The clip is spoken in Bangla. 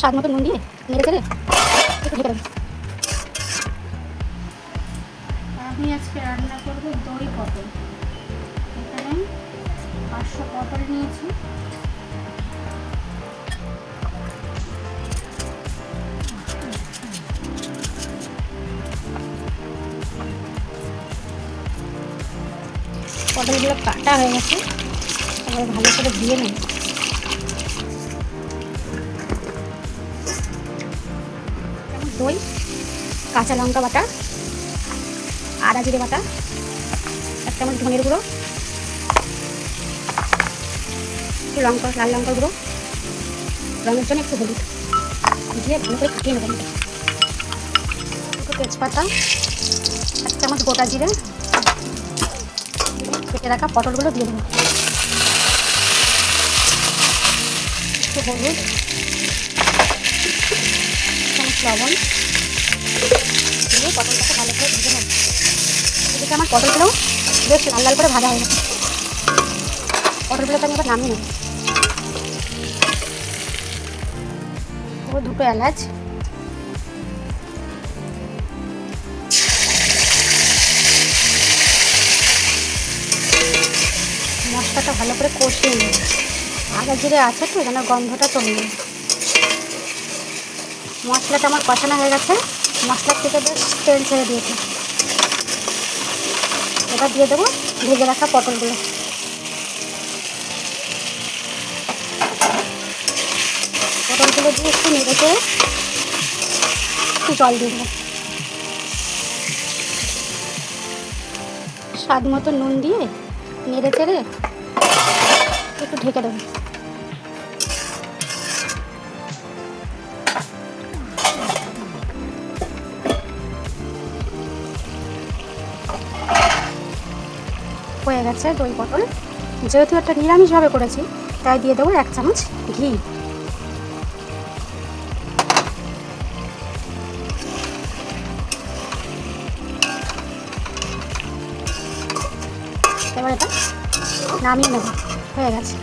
স্বাদ মতো নুন দিয়ে নেড়ে চেড়ে একটু ঢেকে দেবো। আমি আজকে রান্না করব দই পটল। এখানে 500 পটল নিয়েছি। পটলগুলো কাটা হয়ে গেছে, তারপরে ভালো করে ধুয়ে নেব। দই, কাঁচা লঙ্কা বাটা, আদা জিরে বাটা, 1 চামচ ধনের গুঁড়ো, একটু লঙ্কা লাল লঙ্কার গুঁড়ো, রঙের জন্য একটু হলুদ দিয়ে ভালো করে ফুটিয়ে নেব। দুটো তেজপাতা, 1 চামচ গোটা জিরে, কেটে রাখা পটলগুলো দিয়ে দেবো। একটু হলুদ, 1 চামচ লবণ দিয়ে পটলটাকে ভালো করে ভেজে নেব। এদিকে আমার পটলগুলো বেশ লাল লাল করে ভাজা হয়ে গেছে। পটলগুলোকে আমি এবার নামিয়ে নেব। দুটো এলাচ, মশলাটা ভালো করে কষিয়ে নেব। আদা জিরে আছে তো যেন গন্ধটা চলে যায়। মশলাটা আমার কষানো হয়ে গেছে, মশলার থেকে বেশ তেল ছেড়ে দিয়েছে। এবার দিয়ে দেবো ভেজে রাখা পটলগুলো। পটলগুলো দিয়ে একটু নেড়েতে একটু জল দিয়ে দেবো। স্বাদ মতো নুন দিয়ে নেড়ে চেড়ে একটু ঢেকে দেবো। হয়ে গেছে দই পটল। যেহেতু একটা নিরামিষভাবে করেছি তাই দিয়ে দেবো 1 চামচ ঘি। এবার এটা নামিয়ে নেব। হয়ে গেছে।